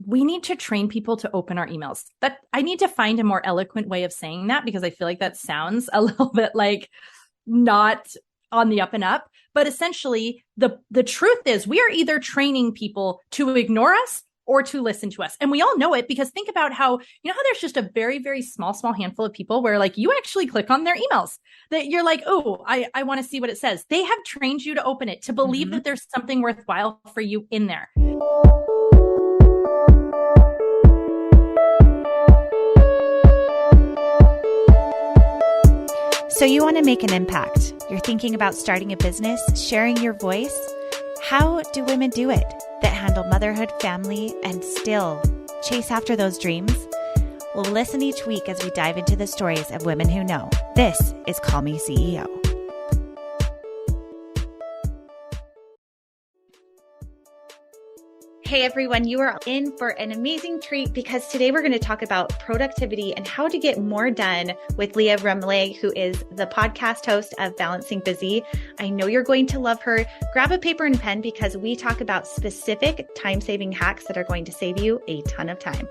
we need to train people to open our emails. That I need to find a more eloquent way of saying that, because I feel like that sounds a little bit like not on the up and up. But essentially, the truth is we are either training people to ignore us or to listen to us. And we all know it, because think about how there's just a very, very small handful of people where like you actually click on their emails, that you're like, oh, I want to see what it says. They have trained you to open it, to believe that there's something worthwhile for you in there. So you want to make an impact. You're thinking about starting a business, sharing your voice. How do women do it that handle motherhood, family, and still chase after those dreams? Well, listen each week as we dive into the stories of women who know. This is Call Me CEO. Hey everyone, you are in for an amazing treat, because today we're going to talk about productivity and how to get more done with Leah Remillet, who is the podcast host of Balancing Busy. I know you're going to love her. Grab a paper and pen, because we talk about specific time-saving hacks that are going to save you a ton of time.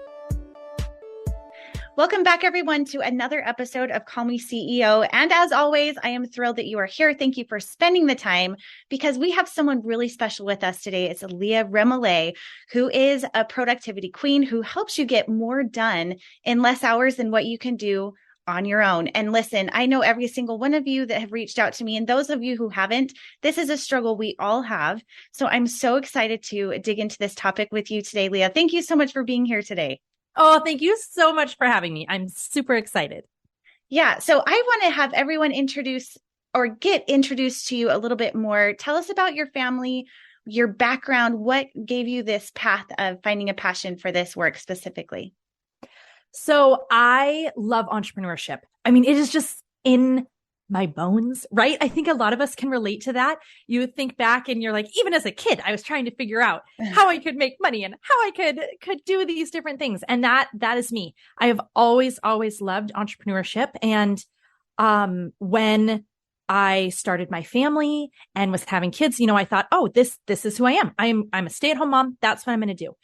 Welcome back, everyone, to another episode of Call Me CEO. And as always, I am thrilled that you are here. Thank you for spending the time, because we have someone really special with us today. It's Leah Remillet, who is a productivity queen who helps you get more done in less hours than what you can do on your own. And listen, I know every single one of you that have reached out to me, and those of you who haven't, this is a struggle we all have. So I'm so excited to dig into this topic with you today, Leah. Thank you so much for being here today. Oh, thank you so much for having me. I'm super excited. Yeah. So I want to have everyone get introduced to you a little bit more. Tell us about your family, your background. What gave you this path of finding a passion for this work specifically? So I love entrepreneurship. I mean, it is just in my bones, right? I think a lot of us can relate to that. You think back and you're like, even as a kid, I was trying to figure out how I could make money and how I could do these different things. And that is me. I have always loved entrepreneurship. And when I started my family and was having kids, I thought, oh, this is who I am. I'm a stay-at-home mom. That's what I'm going to do.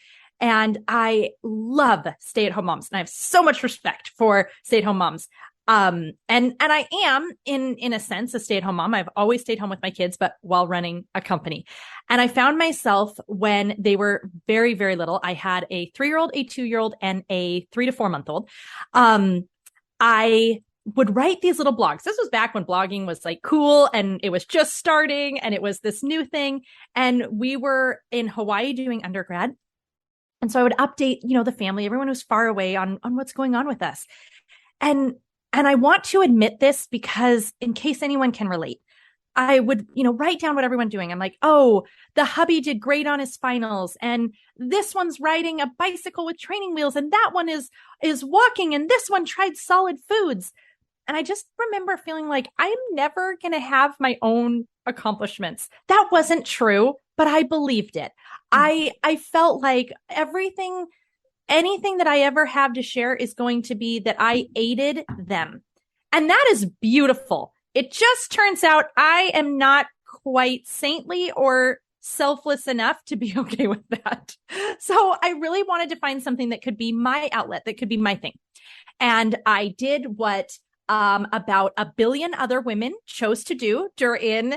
And I love stay-at-home moms. And I have so much respect for stay-at-home moms. And I am in a sense a stay-at-home mom. I've always stayed home with my kids, but while running a company. And I found myself when they were very, very little. I had a 3-year-old, a 2-year-old, and a 3 to 4 month old. I would write these little blogs. This was back when blogging was like cool and it was just starting and it was this new thing. And we were in Hawaii doing undergrad. And so I would update, the family, everyone who's far away on what's going on with us. And I want to admit this because in case anyone can relate, I would, write down what everyone's doing. I'm like, oh, the hubby did great on his finals. And this one's riding a bicycle with training wheels. And that one is walking. And this one tried solid foods. And I just remember feeling like I'm never going to have my own accomplishments. That wasn't true, but I believed it. I felt like anything that I ever have to share is going to be that I aided them. And that is beautiful. It just turns out I am not quite saintly or selfless enough to be okay with that. So I really wanted to find something that could be my outlet, that could be my thing. And I did what about 1 billion other women chose to do during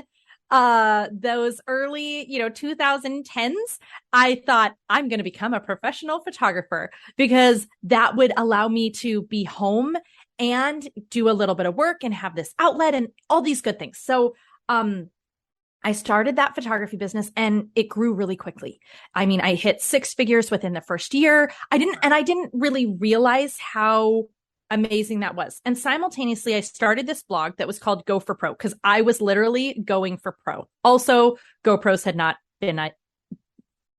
those early, 2010s. I thought I'm going to become a professional photographer because that would allow me to be home and do a little bit of work and have this outlet and all these good things. So, I started that photography business and it grew really quickly. I mean, I hit 6 figures within the first year. I didn't really realize how amazing that was. And simultaneously, I started this blog that was called Go for Pro because I was literally going for pro. Also, GoPros had not been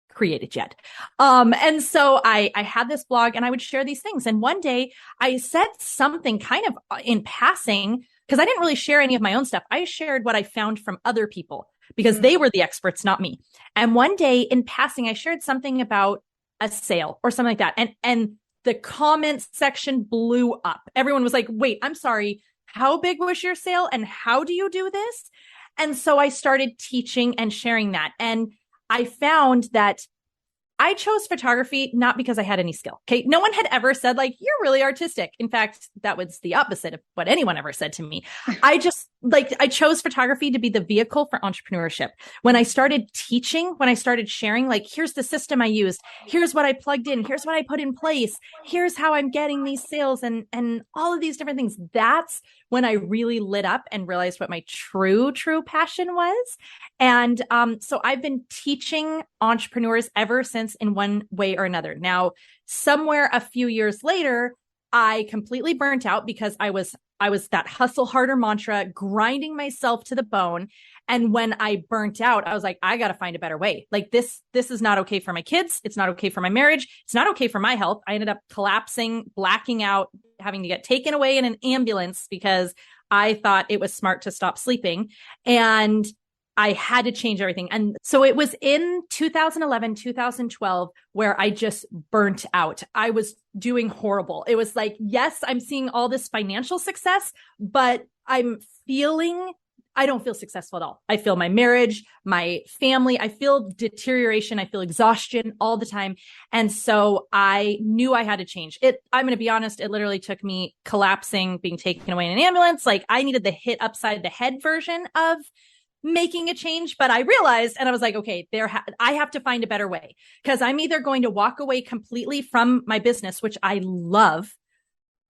created yet. And so I had this blog and I would share these things. And one day I said something kind of in passing because I didn't really share any of my own stuff. I shared what I found from other people because they were the experts, not me. And one day in passing, I shared something about a sale or something like that. And the comments section blew up. Everyone was like, wait, I'm sorry. How big was your sale? And how do you do this? And so I started teaching and sharing that. And I found that I chose photography not because I had any skill. Okay. No one had ever said like, you're really artistic. In fact, that was the opposite of what anyone ever said to me. I chose photography to be the vehicle for entrepreneurship. When I started teaching, when I started sharing, like, here's the system I used, here's what I plugged in, here's what I put in place, here's how I'm getting these sales and all of these different things. That's when I really lit up and realized what my true passion was. And so I've been teaching entrepreneurs ever since in one way or another. Now, somewhere a few years later, I completely burnt out because I was that hustle harder mantra, grinding myself to the bone. And when I burnt out, I was like, I got to find a better way. Like this is not okay for my kids. It's not okay for my marriage. It's not okay for my health. I ended up collapsing, blacking out, having to get taken away in an ambulance because I thought it was smart to stop sleeping. And I had to change everything. And so it was in 2011, 2012, where I just burnt out. I was doing horrible. It was like, yes, I'm seeing all this financial success, but I don't feel successful at all. I feel my marriage, my family, I feel deterioration. I feel exhaustion all the time. And so I knew I had to change it. I'm going to be honest. It literally took me collapsing, being taken away in an ambulance. Like I needed the hit upside the head version of making a change, but I realized, and I was like, okay, I have to find a better way because I'm either going to walk away completely from my business, which I love,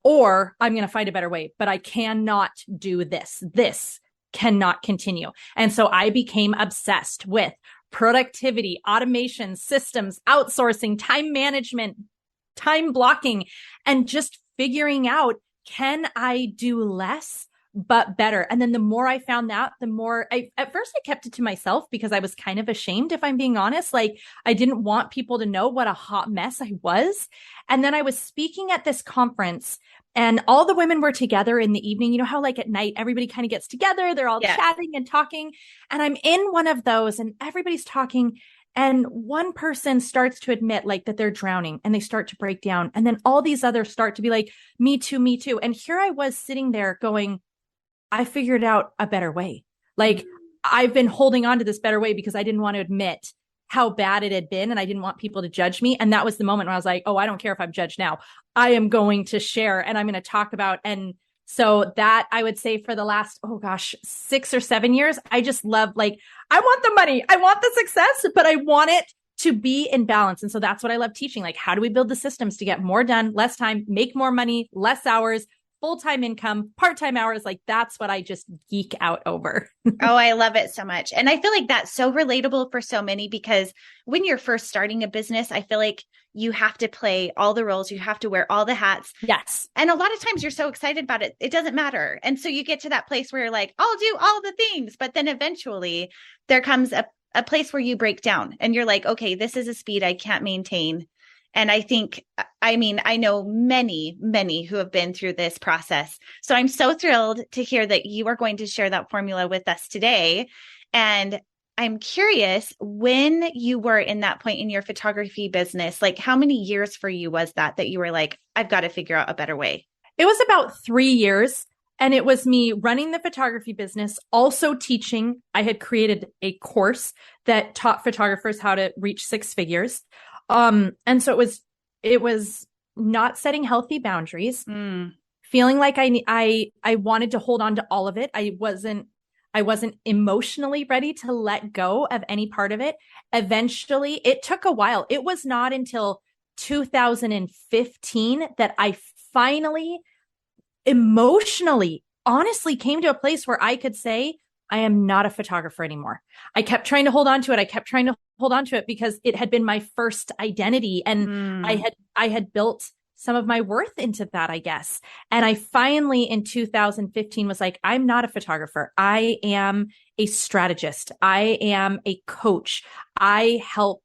or I'm going to find a better way, but I cannot do this. This cannot continue. And so I became obsessed with productivity, automation, systems, outsourcing, time management, time blocking, and just figuring out, can I do less but better? And then the more I found that, the more at first I kept it to myself because I was kind of ashamed, if I'm being honest. Like I didn't want people to know what a hot mess I was. And then I was speaking at this conference and all the women were together in the evening. You know how like at night, everybody kind of gets together. They're all chatting and talking. And I'm in one of those and everybody's talking. And one person starts to admit like that they're drowning and they start to break down. And then all these others start to be like, me too, me too. And here I was sitting there going, I figured out a better way. Like I've been holding on to this better way because I didn't want to admit how bad it had been. And I didn't want people to judge me. And that was the moment where I was like, oh, I don't care if I'm judged now. I am going to share and I'm going to talk about. And so that I would say for the last, 6 or 7 years, I just love, like, I want the money. I want the success, but I want it to be in balance. And so that's what I love teaching. Like, how do we build the systems to get more done, less time, make more money, less hours, full-time income, part-time hours? Like that's what I just geek out over. Oh, I love it so much. And I feel like that's so relatable for so many because when you're first starting a business, I feel like you have to play all the roles. You have to wear all the hats. Yes. And a lot of times you're so excited about it, it doesn't matter. And so you get to that place where you're like, I'll do all the things. But then eventually there comes a place where you break down and you're like, okay, this is a speed I can't maintain. And I know many, many who have been through this process. So I'm so thrilled to hear that you are going to share that formula with us today. And I'm curious, when you were in that point in your photography business, like how many years for you was that you were like, I've got to figure out a better way? It was about 3 years. And it was me running the photography business, also teaching. I had created a course that taught photographers how to reach 6 figures. And so it was not setting healthy boundaries, feeling like I wanted to hold on to all of it. I wasn't emotionally ready to let go of any part of it. Eventually, it took a while. It was not until 2015 that I finally emotionally, honestly came to a place where I could say, I am not a photographer anymore. I kept trying to hold on to it. I kept trying to hold on to it because it had been my first identity. And I had built some of my worth into that, I guess. And I finally in 2015 was like, I'm not a photographer. I am a strategist. I am a coach. I help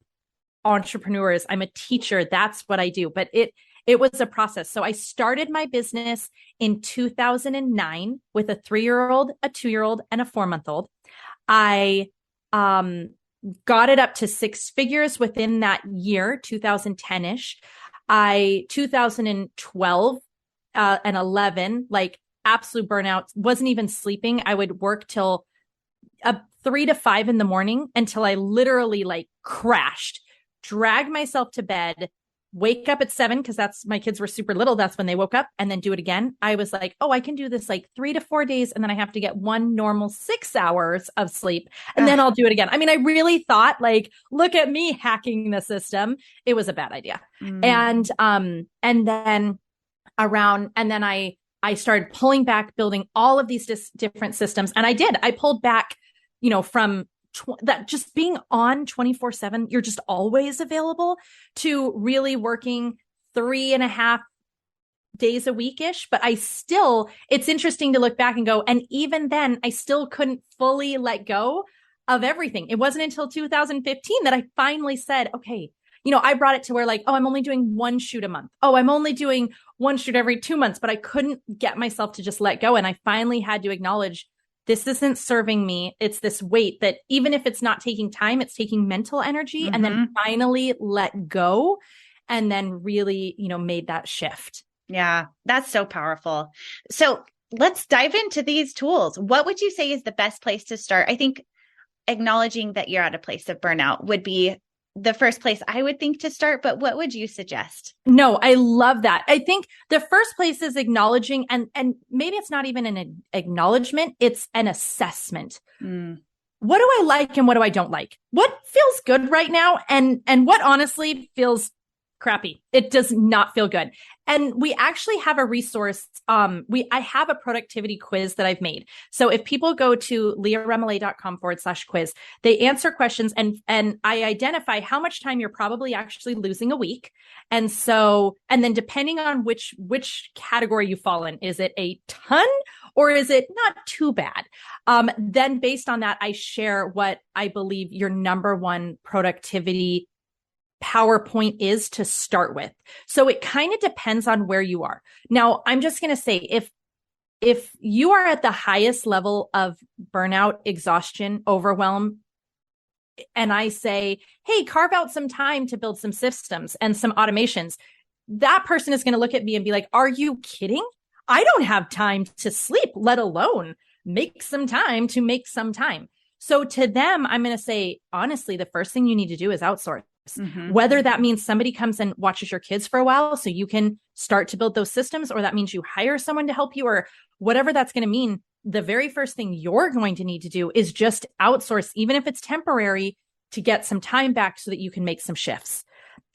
entrepreneurs. I'm a teacher. That's what I do. But it was a process. So I started my business in 2009 with a 3-year-old, a 2-year-old, and a 4-month-old. I got it up to 6 figures within that year, 2010-ish. 2012 and 11, like absolute burnout, wasn't even sleeping. I would work till 3 to 5 in the morning until I literally like crashed, drag myself to bed, wake up at 7 because my kids were super little. That's when they woke up, and then do it again. I was like, oh, I can do this like 3 to 4 days. And then I have to get one normal 6 hours of sleep, and then I'll do it again. I mean, I really thought like, look at me hacking the system. It was a bad idea. And then I started pulling back, building all of these different systems. And I pulled back, from that just being on 24/7, you're just always available, to really working 3.5 days a weekish. But it's interesting to look back and go, and even then I still couldn't fully let go of everything. It wasn't until 2015 that I finally said, okay, I brought it to where like, oh, I'm only doing 1 shoot a month. Oh, I'm only doing 1 shoot every 2 months, but I couldn't get myself to just let go. And I finally had to acknowledge, this isn't serving me. It's this weight that even if it's not taking time, it's taking mental energy, and then finally let go, and then really, made that shift. Yeah, that's so powerful. So let's dive into these tools. What would you say is the best place to start? I think acknowledging that you're at a place of burnout would be the first place I would think to start, but what would you suggest? No, I love that. I think the first place is acknowledging, and maybe it's not even an acknowledgement, it's an assessment. What do I like and what do I don't like? What feels good right now, and what honestly feels crappy? It does not feel good. And we actually have a resource. I have a productivity quiz that I've made. So if people go to leahremillet.com/quiz, they answer questions, and I identify how much time you're probably actually losing a week. And then depending on which category you fall in, is it a ton or is it not too bad? Then based on that, I share what I believe your number one productivity PowerPoint is to start with. So it kind of depends on where you are. Now, I'm just going to say, if you are at the highest level of burnout, exhaustion, overwhelm, and I say, hey, carve out some time to build some systems and some automations, that person is going to look at me and be like, are you kidding? I don't have time to sleep, let alone make some time to make some time. So to them, I'm going to say, honestly, the first thing you need to do is outsource. Whether that means somebody comes and watches your kids for a while so you can start to build those systems, or that means you hire someone to help you, or whatever that's going to mean, the very first thing you're going to need to do is just outsource, even if it's temporary, to get some time back so that you can make some shifts.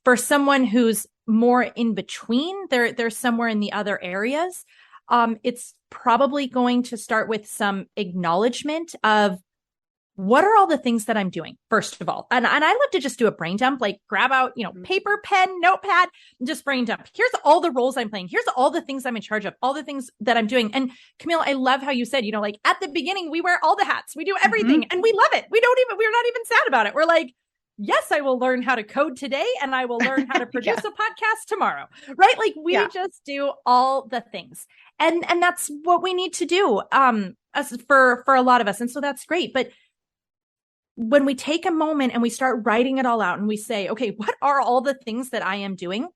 For someone who's more in between, they're somewhere in the other areas, it's probably going to start with some acknowledgement of, what are all the things that I'm doing, first of all? And I love to just do a brain dump, like grab out, paper, pen, notepad, and just brain dump. Here's all the roles I'm playing. Here's all the things I'm in charge of, all the things that I'm doing. And Camille, I love how you said, like at the beginning, we wear all the hats, we do everything, and we love it. We're not even sad about it. We're like, yes, I will learn how to code today, and I will learn how to produce a podcast tomorrow, right? Like we just do all the things. And that's what we need to do as for a lot of us. And so that's great. But when we take a moment and we start writing it all out and we say, okay, what are all the things that I am doing?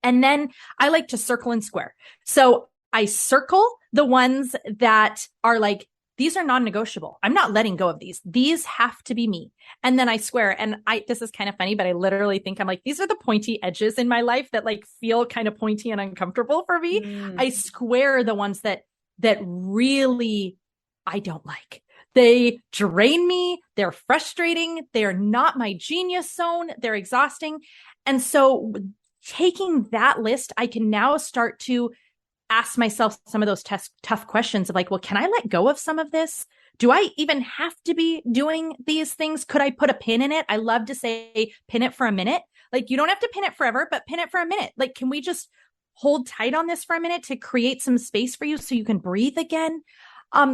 And then I like to circle and square. So I circle the ones that are like, these are non-negotiable. I'm not letting go of these. These have to be me. And then I square. And this is kind of funny, but I literally think I'm like, these are the pointy edges in my life that like feel kind of pointy and uncomfortable for me. I square the ones that really I don't like. They drain me. They're frustrating. They're not my genius zone. They're exhausting. And so taking that list, I can now start to ask myself some of those tough questions of like, well, can I let go of some of this? Do I even have to be doing these things? Could I put a pin in it? I love to say, pin it for a minute. Like, you don't have to pin it forever, but pin it for a minute. Like, can we just hold tight on this for a minute to create some space for you so you can breathe again?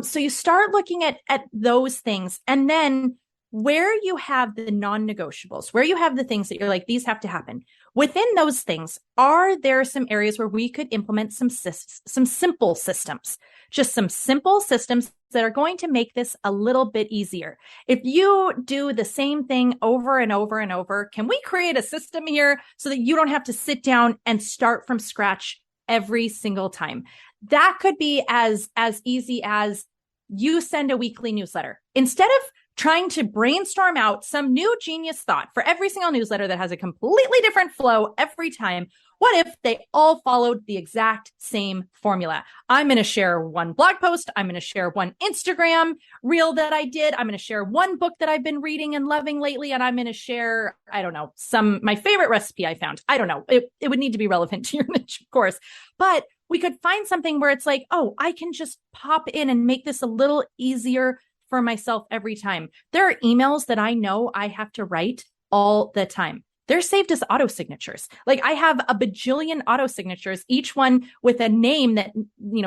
So you start looking at those things, and then where you have the non-negotiables, where you have the things that you're like, these have to happen. Within those things, are there some areas where we could implement some simple systems, just some simple systems that are going to make this a little bit easier? If you do the same thing over and over and over, can we create a system here so that you don't have to sit down and start from scratch every single time? That could be as easy as you send a weekly newsletter. Instead of trying to brainstorm out some new genius thought for every single newsletter that has a completely different flow every time. What if they all followed the exact same formula? I'm going to share one blog post. I'm going to share one Instagram reel that I did. I'm going to share one book that I've been reading and loving lately. And I'm going to share, I don't know, my favorite recipe I found. I don't know. It would need to be relevant to your niche, of course, but we could find something where it's like, oh, I can just pop in and make this a little easier for myself every time. There are emails that I know I have to write all the time. They're saved as auto signatures. Like I have a bajillion auto signatures, each one with a name that,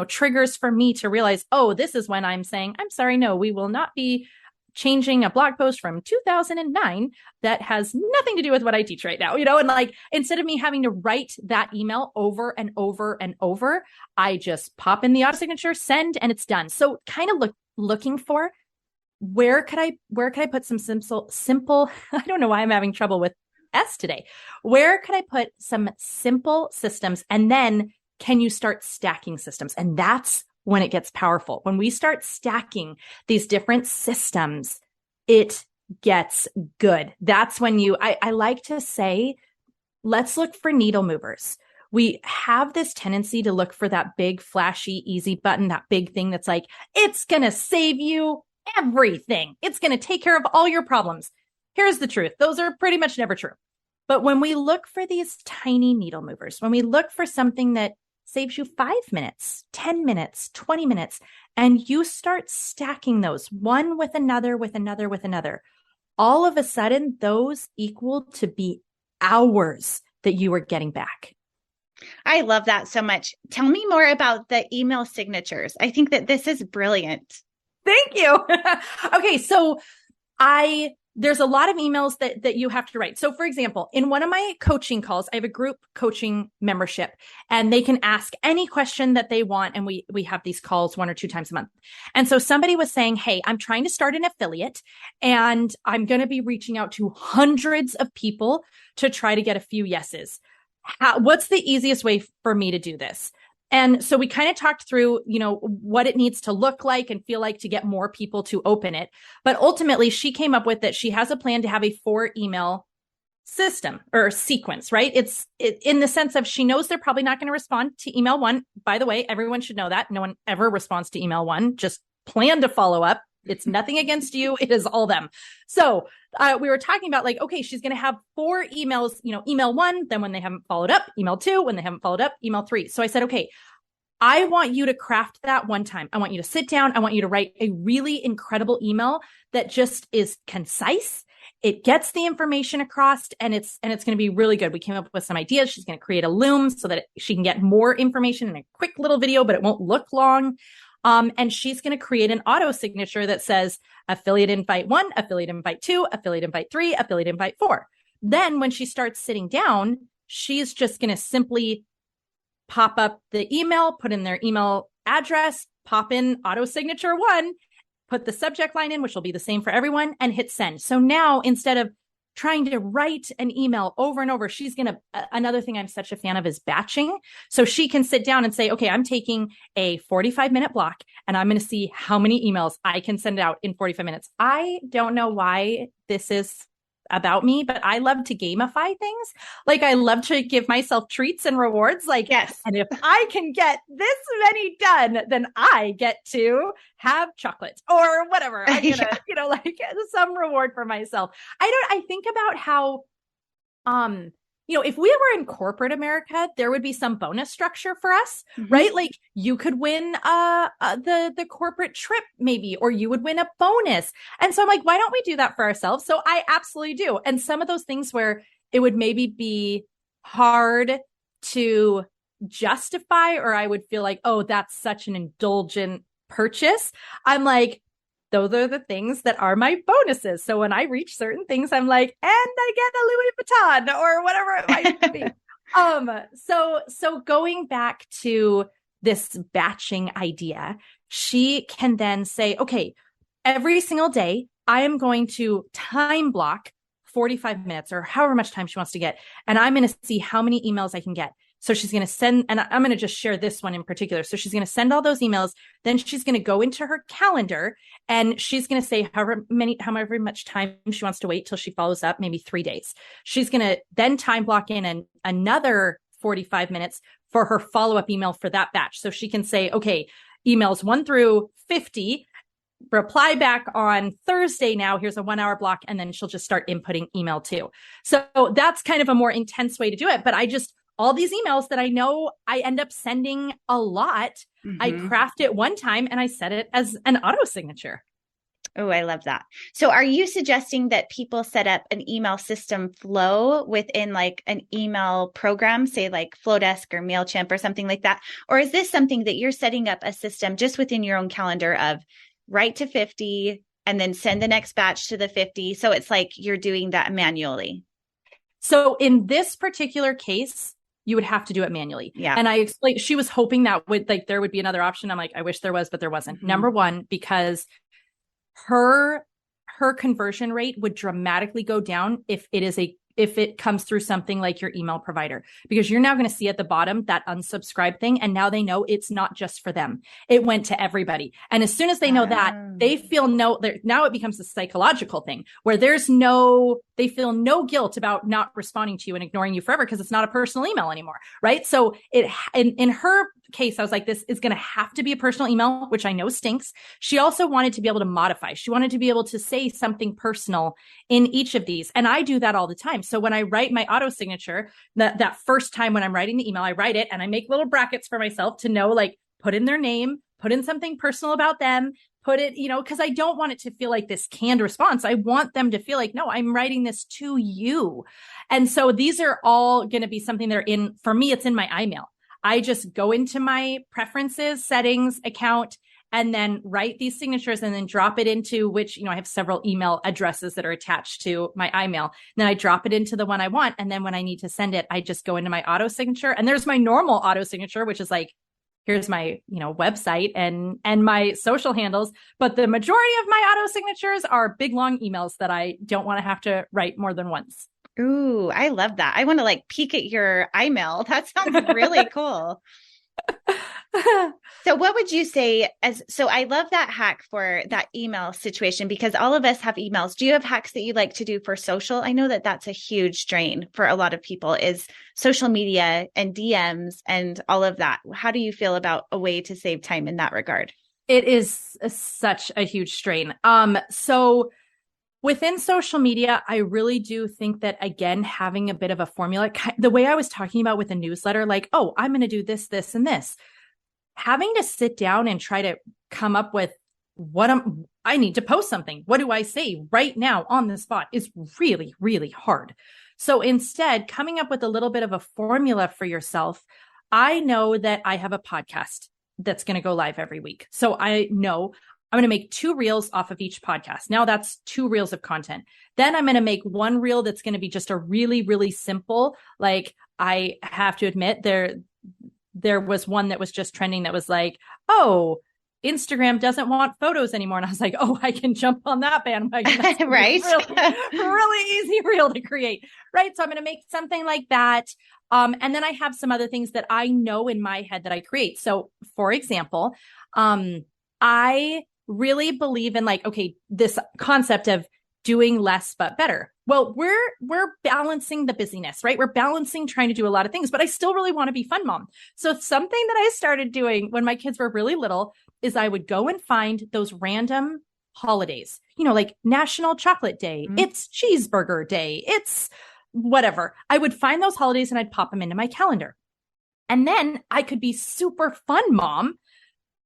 triggers for me to realize, oh, this is when I'm saying, I'm sorry, no, we will not be changing a blog post from 2009 that has nothing to do with what I teach right now, and like, instead of me having to write that email over and over and over, I just pop in the auto signature, send, and it's done. So kind of looking for where could I put some simple, I don't know why I'm having trouble with S today. Where could I put some simple systems? And then can you start stacking systems? And that's when it gets powerful. When we start stacking these different systems, it gets good. That's when I like to say, let's look for needle movers. We have this tendency to look for that big, flashy, easy button, that big thing that's like, it's going to save you everything. It's going to take care of all your problems. Here's the truth. Those are pretty much never true. But when we look for these tiny needle movers, when we look for something that saves you 5 minutes, 10 minutes, 20 minutes, and you start stacking those one with another, with another, with another, all of a sudden those equal to be hours that you are getting back. I love that so much. Tell me more about the email signatures. I think that this is brilliant. Thank you. Okay. So there's a lot of emails that you have to write. So for example, in one of my coaching calls, I have a group coaching membership and they can ask any question that they want. And we have these calls 1 or 2 times a month. And so somebody was saying, hey, I'm trying to start an affiliate and I'm going to be reaching out to hundreds of people to try to get a few yeses. What's the easiest way for me to do this? And so we kind of talked through, what it needs to look like and feel like to get more people to open it. But ultimately, she came up with that she has a plan to have a 4 email system or sequence, right? It's in the sense of she knows they're probably not going to respond to email 1. By the way, everyone should know that. No one ever responds to email 1. Just plan to follow up. It's nothing against you. It is all them. So we were talking about like, okay, she's going to have 4 emails, email 1, then when they haven't followed up, email 2, when they haven't followed up, email 3. So I said, okay, I want you to craft that one time. I want you to sit down. I want you to write a really incredible email that just is concise. It gets the information across and it's going to be really good. We came up with some ideas. She's going to create a Loom so that she can get more information in a quick little video, but it won't look long. And she's going to create an auto signature that says affiliate invite 1, affiliate invite 2, affiliate invite 3, affiliate invite 4. Then when she starts sitting down, she's just going to simply pop up the email, put in their email address, pop in auto signature 1, put the subject line in, which will be the same for everyone, and hit send. So now instead of trying to write an email over and over, she's going to, another thing I'm such a fan of is batching. So she can sit down and say, okay, I'm taking a 45-minute block and I'm going to see how many emails I can send out in 45 minutes. I don't know why this is about me, but I love to gamify things. Like I love to give myself treats and rewards. Like, yes. And if I can get this many done, then I get to have chocolate or whatever. I'm gonna, like some reward for myself. I think about how, if we were in corporate America, there would be some bonus structure for us, right? Like you could win the corporate trip maybe, or you would win a bonus. And so I'm like, why don't we do that for ourselves? So I absolutely do. And some of those things where it would maybe be hard to justify, or I would feel like, oh, that's such an indulgent purchase. I'm like, those are the things that are my bonuses. So when I reach certain things, I'm like, and I get a Louis Vuitton or whatever it might be. So going back to this batching idea, she can then say, okay, every single day, I am going to time block 45 minutes or however much time she wants to get. And I'm going to see how many emails I can get. So she's going to send, and I'm going to just share this one in particular. So she's going to send all those emails. Then she's going to go into her calendar and she's going to say however much time she wants to wait till she follows up, maybe 3 days. She's going to then time block in another 45 minutes for her follow-up email for that batch. So she can say, okay, emails 1 through 50, reply back on Thursday now, here's a 1 hour block. And then she'll just start inputting email 2. So that's kind of a more intense way to do it. But all these emails that I know I end up sending a lot, I craft it one time and I set it as an auto signature. Oh, I love that. So are you suggesting that people set up an email system flow within like an email program, say like Flowdesk or MailChimp or something like that? Or is this something that you're setting up a system just within your own calendar of write to 50 and then send the next batch to the 50? So it's like you're doing that manually. So in this particular case, you would have to do it manually. Yeah. And I explained, she was hoping that there would be another option. I'm like, I wish there was, but there wasn't. Number one, because her conversion rate would dramatically go down if it comes through something like your email provider, because you're now going to see at the bottom that unsubscribe thing. And now they know it's not just for them. It went to everybody. And as soon as they know that, they feel now it becomes a psychological thing where they feel no guilt about not responding to you and ignoring you forever because it's not a personal email anymore. Right. So in her case, I was like, this is going to have to be a personal email, which I know stinks. She also wanted to be able to modify. She wanted to be able to say something personal in each of these. And I do that all the time. So when I write my auto signature, that first time when I'm writing the email, I write it and I make little brackets for myself to know, like, put in their name, put in something personal about them, put it, because I don't want it to feel like this canned response. I want them to feel like, no, I'm writing this to you. And so these are all going to be something that are for me, it's in my iMail. I just go into my preferences, settings, account, and then write these signatures and then drop it into which, I have several email addresses that are attached to my iMail. Then I drop it into the one I want. And then when I need to send it, I just go into my auto signature. And there's my normal auto signature, which is like, here's my, website and my social handles. But the majority of my auto signatures are big, long emails that I don't want to have to write more than once. Ooh, I love that. I want to like peek at your iMail. That sounds really cool. So what would you say so I love that hack for that email situation because all of us have emails. Do you have hacks that you like to do for social? I know that that's a huge drain for a lot of people is social media and DMs and all of that. How do you feel about a way to save time in that regard? It is such a huge strain. So within social media, I really do think that, again, having a bit of a formula, the way I was talking about with a newsletter, like, oh, I'm going to do this, this, and this. Having to sit down and try to come up with I need to post something. What do I say right now on the spot is really, really hard. So instead, coming up with a little bit of a formula for yourself, I know that I have a podcast that's going to go live every week. So I know I'm going to make 2 reels off of each podcast. Now that's 2 reels of content. Then I'm going to make 1 reel that's going to be just a really, really simple. Like I have to admit there was one that was just trending that was like, oh, Instagram doesn't want photos anymore. And I was like, oh, I can jump on that bandwagon. That's right. really easy reel to create. Right. So I'm going to make something like that. And then I have some other things that I know in my head that I create. So for example, I really believe in this concept of doing less but better. Well, we're balancing the busyness, right? We're balancing trying to do a lot of things, but I still really want to be fun mom. So something that I started doing when my kids were really little is I would go and find those random holidays, like National Chocolate Day, it's Cheeseburger Day, it's whatever. I would find those holidays and I'd pop them into my calendar. And then I could be super fun mom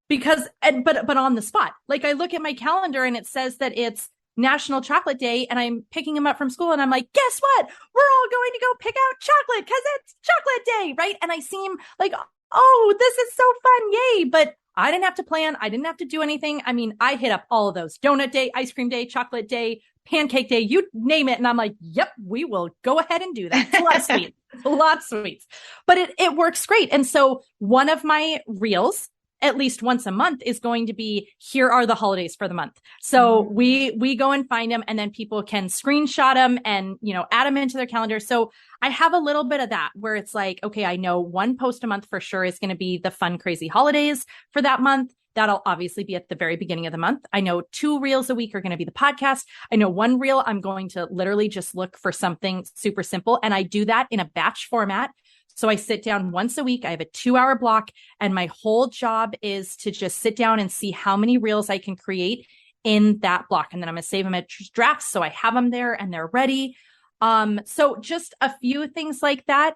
but on the spot. Like I look at my calendar and it says that it's National Chocolate Day and I'm picking them up from school and I'm like, guess what? We're all going to go pick out chocolate because it's chocolate day, right? And I seem like, oh, this is so fun. Yay. But I didn't have to plan. I didn't have to do anything. I mean, I hit up all of those: donut day, ice cream day, chocolate day, pancake day, you name it. And I'm like, yep, we will go ahead and do that. It's a lot of sweets. It's a lot of sweets, but it works great. And so one of my reels at least once a month is going to be, here are the holidays for the month. So we go and find them, and then people can screenshot them and, add them into their calendar. So I have a little bit of that where it's like, okay, I know one post a month for sure is going to be the fun, crazy holidays for that month. That'll obviously be at the very beginning of the month. I know 2 reels a week are going to be the podcast. I know 1 reel, I'm going to literally just look for something super simple. And I do that in a batch format. So I sit down once a week. I have a 2-hour block, and my whole job is to just sit down and see how many reels I can create in that block. And then I'm going to save them as drafts. So I have them there and they're ready. So just a few things like that.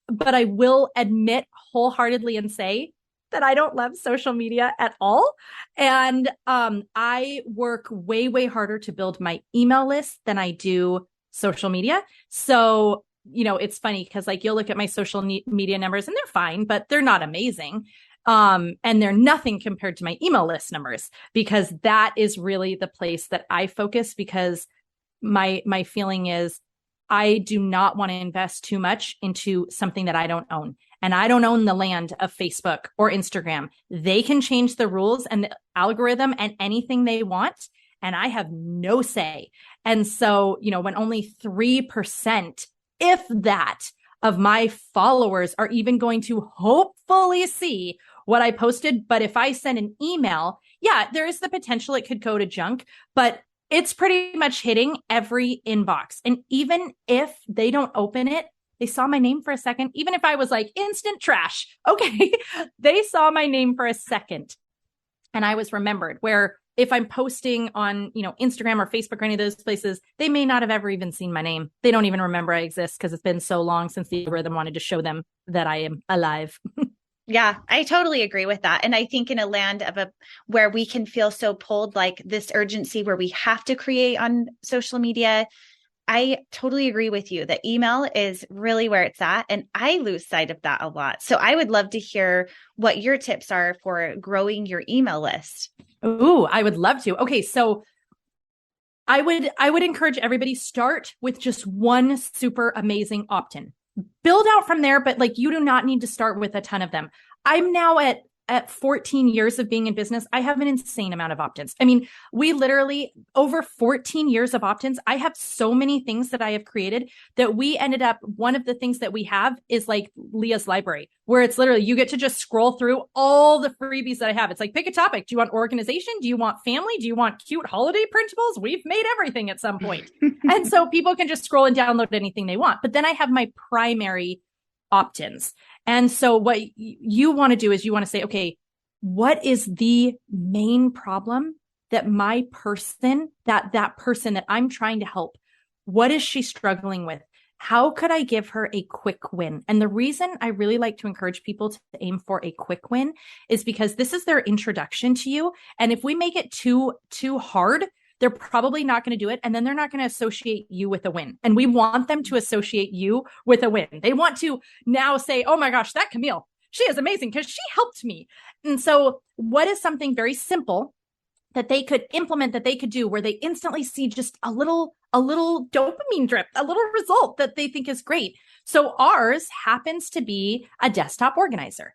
But I will admit wholeheartedly and say that I don't love social media at all. And I work way, way harder to build my email list than I do social media. So, it's funny because you'll look at my social media numbers and they're fine, but they're not amazing. And they're nothing compared to my email list numbers, because that is really the place that I focus, because my feeling is I do not want to invest too much into something that I don't own. And I don't own the land of Facebook or Instagram. They can change the rules and the algorithm and anything they want, and I have no say. And so, when only 3%, if that, of my followers are even going to hopefully see what I posted. But if I send an email, there is the potential it could go to junk, but it's pretty much hitting every inbox. And even if they don't open it, they saw my name for a second. Even if I was like instant trash, okay, they saw my name for a second. And I was remembered. Where if I'm posting on, Instagram or Facebook or any of those places, they may not have ever even seen my name. They don't even remember I exist, because it's been so long since the algorithm wanted to show them that I am alive. Yeah, I totally agree with that. And I think in a land where we can feel so pulled, like this urgency where we have to create on social media, I totally agree with you that email is really where it's at. And I lose sight of that a lot. So I would love to hear what your tips are for growing your email list. Ooh, I would love to. Okay. So I would encourage everybody, start with just one super amazing opt-in. Build out from there, but you do not need to start with a ton of them. I'm now at 14 years of being in business. I have an insane amount of opt-ins. I mean, we literally, over 14 years of opt-ins, I have so many things that I have created that we ended up, one of the things that we have is like Leah's library, where it's literally, you get to just scroll through all the freebies that I have. It's like, pick a topic. Do you want organization? Do you want family? Do you want cute holiday printables? We've made everything at some point. And so people can just scroll and download anything they want. But then I have my primary opt-ins. And so what you want to do is you want to say, okay, what is the main problem that my person, that person that I'm trying to help, what is she struggling with? How could I give her a quick win? And the reason I really like to encourage people to aim for a quick win is because this is their introduction to you. And if we make it too hard, they're probably not going to do it. And then they're not going to associate you with a win. And we want them to associate you with a win. They want to now say, oh my gosh, that Camille, she is amazing because she helped me. And so what is something very simple that they could implement, that they could do, where they instantly see just a little dopamine drip, a little result that they think is great? So ours happens to be a desktop organizer.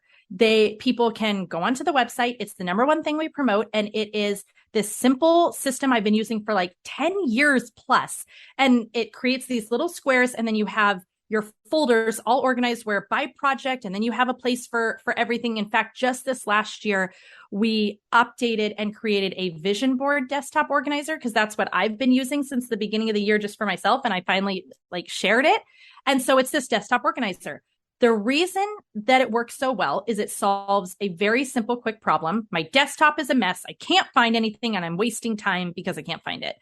People can go onto the website. It's the number one thing we promote. And it is this simple system I've been using for like 10 years plus. And it creates these little squares, and then you have your folders all organized where by project, and then you have a place for everything. In fact, just this last year, we updated and created a vision board desktop organizer, because that's what I've been using since the beginning of the year just for myself. And I finally shared it. And so it's this desktop organizer. The reason that it works so well is it solves a very simple, quick problem. My desktop is a mess. I can't find anything, and I'm wasting time because I can't find it.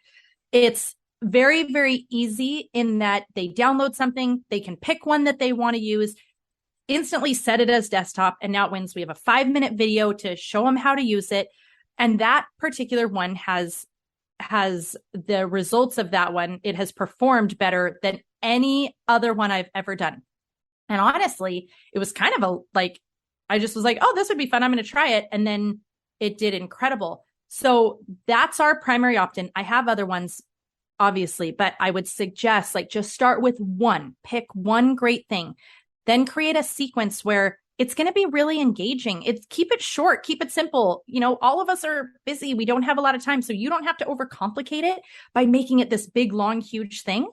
It's very, very easy in that they download something, they can pick one that they want to use, instantly set it as desktop, and now it wins. We have a 5-minute video to show them how to use it. And that particular one has the results of that one. It has performed better than any other one I've ever done. And honestly, it was kind of I just was like, oh, this would be fun. I'm going to try it. And then it did incredible. So that's our primary opt-in. I have other ones, obviously, but I would suggest just start with one, pick one great thing, then create a sequence where it's going to be really engaging. Keep it short, keep it simple. All of us are busy. We don't have a lot of time. So you don't have to overcomplicate it by making it this big, long, huge thing.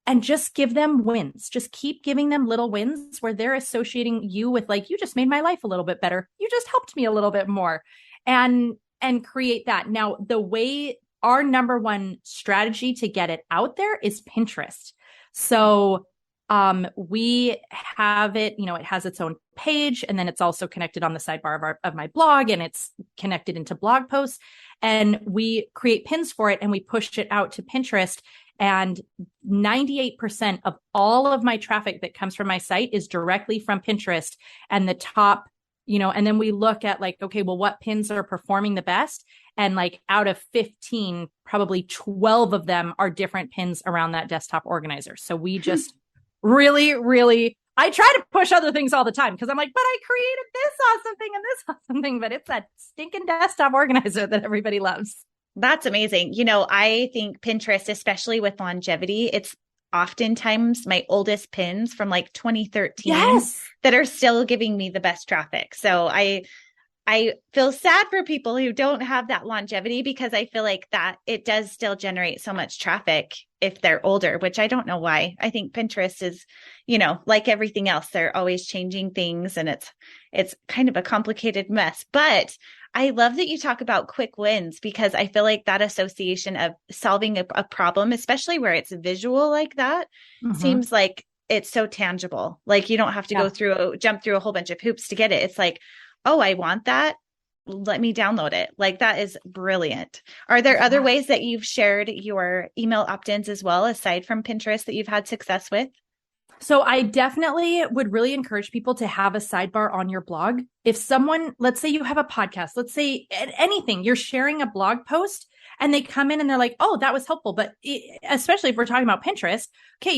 And just give them wins. Just keep giving them little wins where they're associating you with like, you just made my life a little bit better. You just helped me a little bit more. And create that. Now, our number one strategy to get it out there is Pinterest. So we have it, it has its own page, and then it's also connected on the sidebar of my blog, and it's connected into blog posts, and we create pins for it and we push it out to Pinterest. And 98% of all of my traffic that comes from my site is directly from Pinterest. And the top, and then we look at like, okay, well, what pins are performing the best? And like out of 15, probably 12 of them are different pins around that desktop organizer. So we just really, really, I try to push other things all the time because I'm like, but I created this awesome thing and this awesome thing, but it's that stinking desktop organizer that everybody loves. That's amazing. I think Pinterest, especially with longevity, it's oftentimes my oldest pins from like 2013 that are still giving me the best traffic. So I feel sad for people who don't have that longevity because I feel like that it does still generate so much traffic if they're older, which I don't know why. I think Pinterest is, like everything else, they're always changing things and it's kind of a complicated mess. But I love that you talk about quick wins because I feel like that association of solving a problem, especially where it's visual like that, seems like it's so tangible. Like you don't have to jump through a whole bunch of hoops to get it. It's like, oh, I want that. Let me download it. Like that is brilliant. Are there other ways that you've shared your email opt-ins as well, aside from Pinterest, that you've had success with? So I definitely would really encourage people to have a sidebar on your blog. If someone, let's say you have a podcast, let's say anything, you're sharing a blog post and they come in and they're like, oh, that was helpful. But especially if we're talking about Pinterest, okay,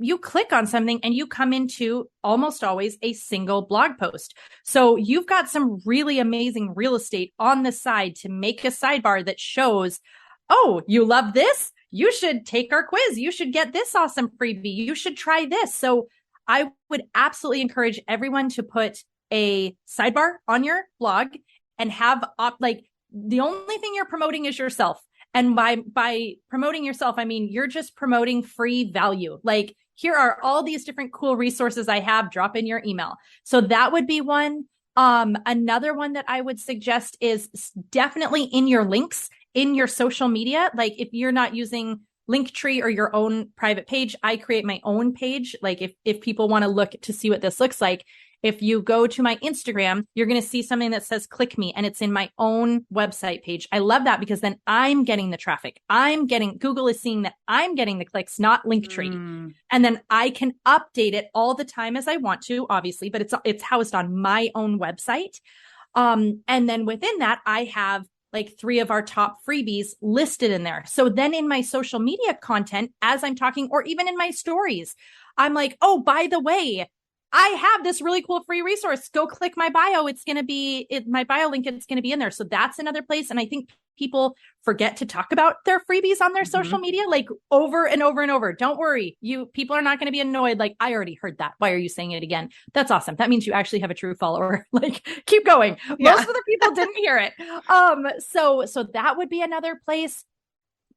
you click on something and you come into almost always a single blog post. So you've got some really amazing real estate on the side to make a sidebar that shows, oh, you love this? You should take our quiz. You should get this awesome freebie. You should try this. So I would absolutely encourage everyone to put a sidebar on your blog and have the only thing you're promoting is yourself. And by promoting yourself, I mean, you're just promoting free value. Like here are all these different cool resources I have, drop in your email. So that would be one. Another one that I would suggest is definitely in your links in your social media. Like if you're not using Linktree or your own private page, I create my own page. Like if people want to look to see what this looks like, if you go to my Instagram, you're going to see something that says click me and it's in my own website page. I love that because then I'm getting the traffic. Google is seeing that I'm getting the clicks, not Linktree. And then I can update it all the time as I want to, obviously, but it's housed on my own website. And then within that, I have like 3 of our top freebies listed in there. So then in my social media content, as I'm talking, or even in my stories, I'm like, oh, by the way, I have this really cool free resource. Go click my bio. It's going to be my bio link. It's going to be in there. So that's another place. And I think people forget to talk about their freebies on their social media, like over and over and over. Don't worry. People are not going to be annoyed. Like, I already heard that. Why are you saying it again? That's awesome. That means you actually have a true follower. Like, keep going. Yeah. Most of the people didn't hear it. So that would be another place.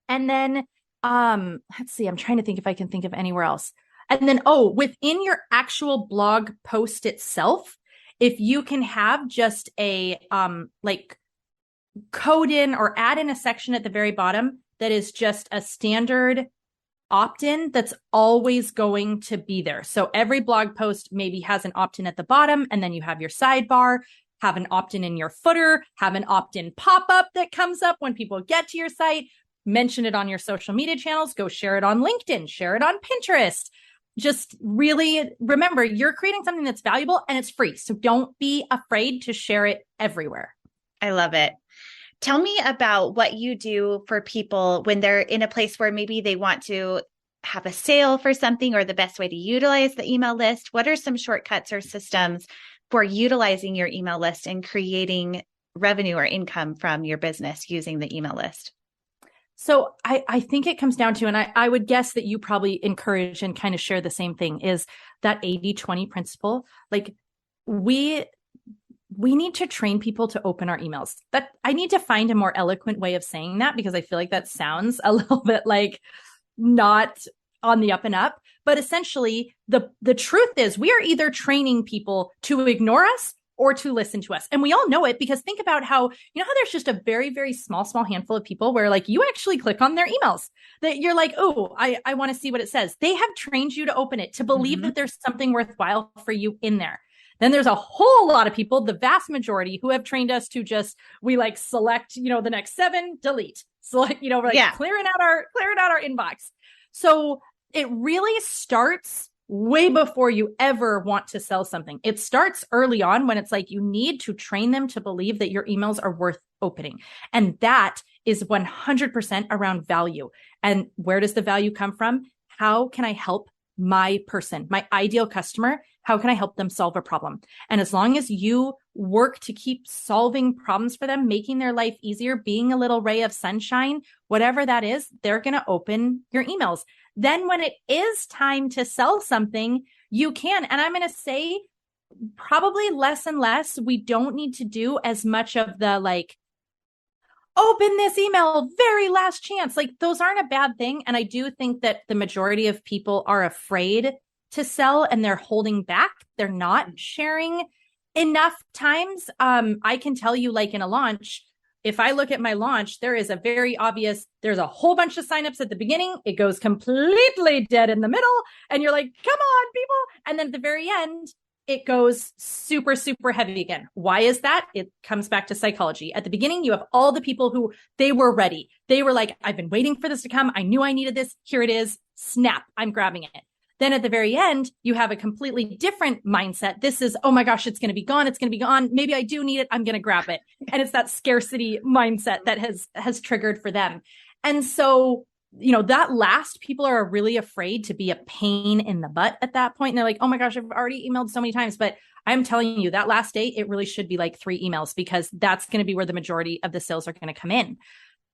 And then, let's see, I'm trying to think if I can think of anywhere else. And then, within your actual blog post itself, if you can have just a, code in or add in a section at the very bottom that is just a standard opt-in that's always going to be there. So every blog post maybe has an opt-in at the bottom, and then you have your sidebar, have an opt-in in your footer, have an opt-in pop-up that comes up when people get to your site, mention it on your social media channels, go share it on LinkedIn, share it on Pinterest. Just really remember, you're creating something that's valuable and it's free. So don't be afraid to share it everywhere. I love it. Tell me about what you do for people when they're in a place where maybe they want to have a sale for something, or the best way to utilize the email list. What are some shortcuts or systems for utilizing your email list and creating revenue or income from your business using the email list? So I think it comes down to, and I would guess that you probably encourage and kind of share the same thing, is that 80-20 principle. Like we need to train people to open our emails. That I need to find a more eloquent way of saying that, because I feel like that sounds a little bit like not on the up and up. But essentially, the truth is we are either training people to ignore us or to listen to us. And we all know it, because think about how there's just a very, very small handful of people where like you actually click on their emails, that you're like, oh, I want to see what it says. They have trained you to open it, to believe that there's something worthwhile for you in there. Then there's a whole lot of people, the vast majority, who have trained us to we like select, the next 7, delete. Select, we're like clearing out our inbox. So it really starts way before you ever want to sell something. It starts early on, when it's like you need to train them to believe that your emails are worth opening. And that is 100% around value. And where does the value come from? How can I help my person, my ideal customer? How can I help them solve a problem? And as long as you work to keep solving problems for them, making their life easier, being a little ray of sunshine, whatever that is, they're going to open your emails. Then when it is time to sell something, you can. And I'm going to say probably less and less. We don't need to do as much of the like, open this email, very last chance. Like those aren't a bad thing. And I do think that the majority of people are afraid to sell and they're holding back. They're not sharing enough times. I can tell you, like in a launch, if I look at my launch, there is a very obvious, there's a whole bunch of signups at the beginning. It goes completely dead in the middle. And you're like, come on, people. And then at the very end, it goes super, super heavy again. Why is that? It comes back to psychology. At the beginning, you have all the people who they were ready. They were like, I've been waiting for this to come. I knew I needed this. Here it is. Snap. I'm grabbing it. Then at the very end, you have a completely different mindset. This is, oh my gosh, it's going to be gone. It's going to be gone. Maybe I do need it. I'm going to grab it. And it's that scarcity mindset that has triggered for them. And so, that last, people are really afraid to be a pain in the butt at that point. And they're like, oh my gosh, I've already emailed so many times. But I'm telling you, that last day, it really should be like 3 emails, because that's going to be where the majority of the sales are going to come in.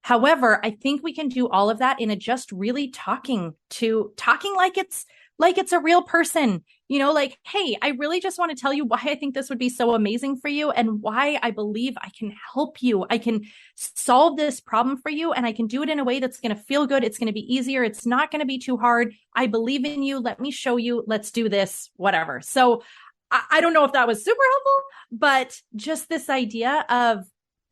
However, I think we can do all of that in a just really talking like it's a real person, like, hey, I really just want to tell you why I think this would be so amazing for you and why I believe I can help you. I can solve this problem for you, and I can do it in a way that's going to feel good. It's going to be easier. It's not going to be too hard. I believe in you. Let me show you. Let's do this, whatever. So I don't know if that was super helpful, but just this idea of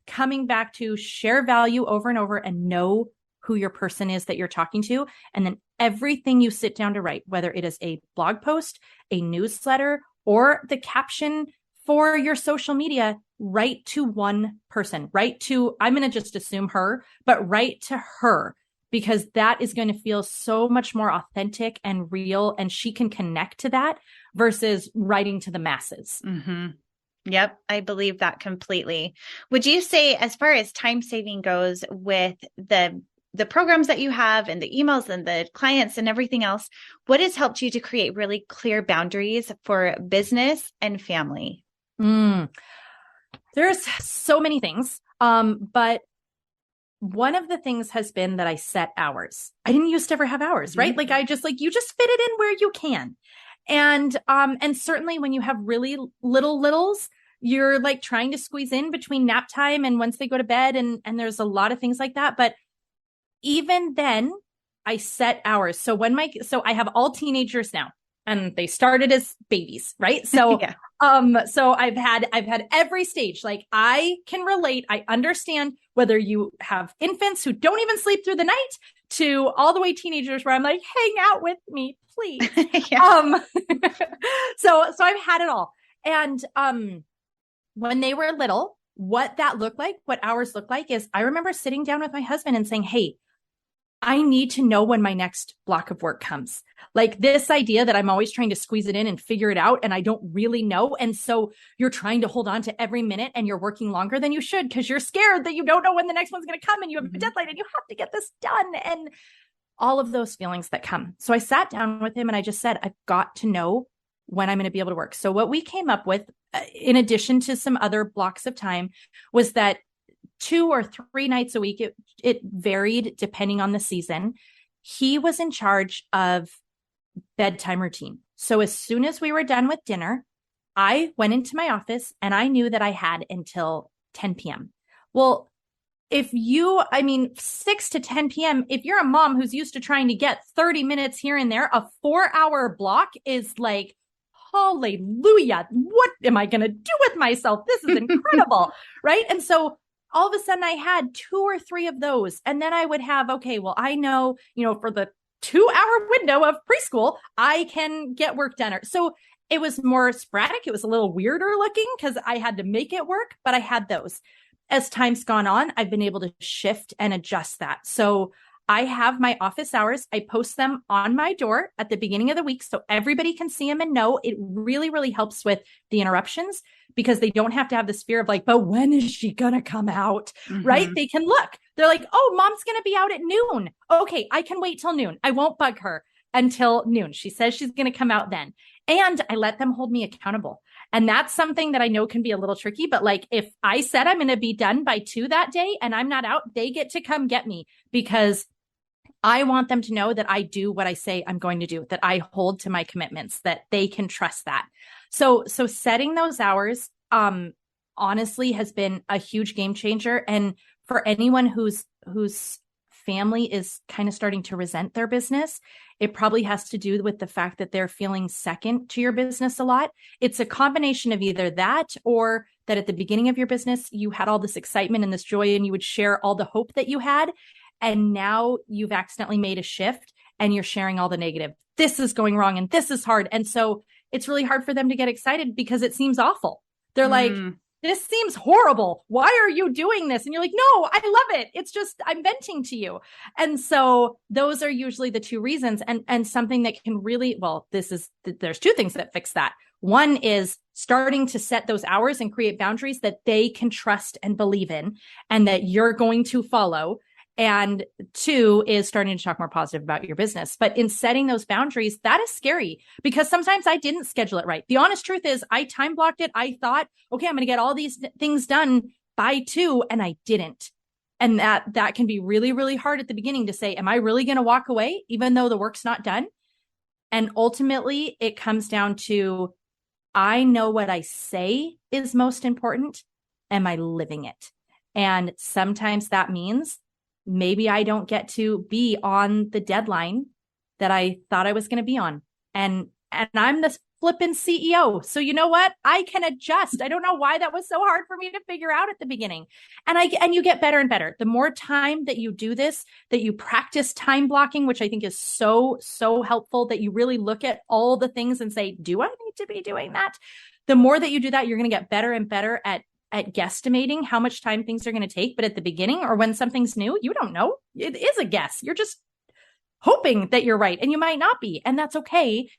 coming back to share value over and over and know who your person is that you're talking to. And then everything you sit down to write, whether it is a blog post, a newsletter, or the caption for your social media, write to one person, write to, I'm going to just assume her, but write to her, because that is going to feel so much more authentic and real. And she can connect to that versus writing to the masses. Mm-hmm. Yep. I believe that completely. Would you say, as far as time saving goes with the programs that you have and the emails and the clients and everything else, what has helped you to create really clear boundaries for business and family? There's so many things. But one of the things has been that I set hours. I didn't used to ever have hours, right? Like you just fit it in where you can. And certainly when you have really littles, you're like trying to squeeze in between nap time and once they go to bed. And there's a lot of things like that. But even then I set hours. So so I have all teenagers now, and they started as babies, right? So, yeah. So I've had every stage. Like I can relate. I understand whether you have infants who don't even sleep through the night to all the way teenagers where I'm like, hang out with me, please. So I've had it all. And, when they were little, what that looked like, what hours looked like is I remember sitting down with my husband and saying, hey, I need to know when my next block of work comes. Like this idea that I'm always trying to squeeze it in and figure it out, and I don't really know. And so you're trying to hold on to every minute and you're working longer than you should because you're scared that you don't know when the next one's going to come and you have a deadline and you have to get this done. And all of those feelings that come. So I sat down with him and I just said, I've got to know when I'm going to be able to work. So what we came up with, in addition to some other blocks of time, was that 2 or 3 nights a week, it varied depending on the season, he was in charge of bedtime routine. So as soon as we were done with dinner, I went into my office and I knew that I had until 10 p.m. Well, I mean, 6 to 10 p.m., if you're a mom who's used to trying to get 30 minutes here and there, a 4-hour block is like, hallelujah. What am I going to do with myself? This is incredible. Right. And so all of a sudden I had 2 or 3 of those. And then I would have, okay, well, I know, for the 2-hour window of preschool, I can get work done. So it was more sporadic. It was a little weirder looking because I had to make it work, but I had those. As time's gone on, I've been able to shift and adjust that. So I have my office hours. I post them on my door at the beginning of the week so everybody can see them and know. It really, really helps with the interruptions because they don't have to have this fear of like, but when is she going to come out? Right? They can look. They're like, oh, mom's going to be out at noon. Okay, I can wait till noon. I won't bug her until noon. She says she's going to come out then. And I let them hold me accountable. And that's something that I know can be a little tricky, but like if I said I'm going to be done by 2 that day and I'm not out, they get to come get me because I want them to know that I do what I say I'm going to do, that I hold to my commitments, that they can trust that. So setting those hours, honestly has been a huge game changer. And for anyone whose family is kind of starting to resent their business, it probably has to do with the fact that they're feeling second to your business a lot. It's a combination of either that or that at the beginning of your business, you had all this excitement and this joy and you would share all the hope that you had. And now you've accidentally made a shift and you're sharing all the negative. This is going wrong and this is hard. And so it's really hard for them to get excited because it seems awful. They're like, this seems horrible. Why are you doing this? And you're like, no, I love it. It's just, I'm venting to you. And so those are usually the 2 reasons. And something that can really, there's 2 things that fix that. One is starting to set those hours and create boundaries that they can trust and believe in and that you're going to follow. And 2 is starting to talk more positive about your business. But in setting those boundaries, that is scary because sometimes I didn't schedule it right. The honest truth is I time blocked it. I thought, okay, I'm going to get all these things done by 2 and I didn't. And that can be really, really hard at the beginning to say, am I really going to walk away even though the work's not done? And ultimately it comes down to, I know what I say is most important. Am I living it? And sometimes that means maybe I don't get to be on the deadline that I thought I was going to be on. And I'm the flippin' CEO. So you know what? I can adjust. I don't know why that was so hard for me to figure out at the beginning. And you get better and better. The more time that you do this, that you practice time blocking, which I think is so, so helpful, that you really look at all the things and say, do I need to be doing that? The more that you do that, you're going to get better and better at guesstimating how much time things are going to take. But at the beginning or when something's new, you don't know. It is a guess. You're just hoping that you're right and you might not be. And that's okay.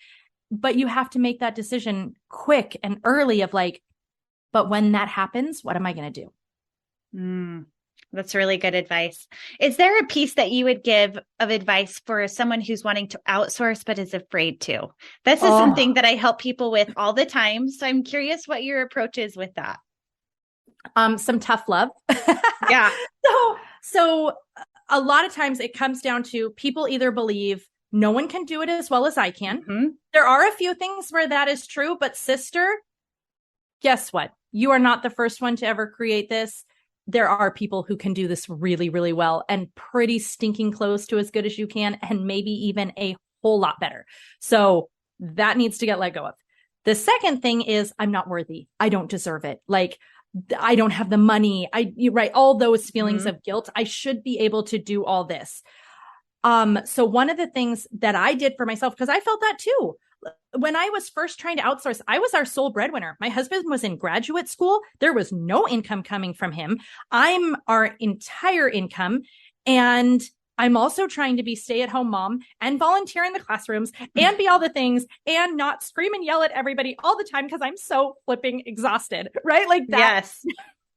But you have to make that decision quick and early of like, but when that happens, what am I going to do? That's really good advice. Is there a piece that you would give of advice for someone who's wanting to outsource but is afraid to? This is something that I help people with all the time. So I'm curious what your approach is with that. Some tough love. Yeah. So a lot of times it comes down to people either believe no one can do it as well as I can. There are a few things where that is true, but sister, guess what? You are not the first one to ever create this. There are people who can do this really, really well and pretty stinking close to as good as you can, and maybe even a whole lot better. So that needs to get let go of. The second thing is I'm not worthy. I don't deserve it. Like, I don't have the money. All those feelings of guilt. I should be able to do all this. So one of the things that I did for myself, because I felt that too, when I was first trying to outsource, I was our sole breadwinner. My husband was in graduate school. There was no income coming from him. I'm our entire income. And I'm also trying to be stay-at-home mom and volunteer in the classrooms and be all the things and not scream and yell at everybody all the time because I'm so flipping exhausted, right? Like that. Yes.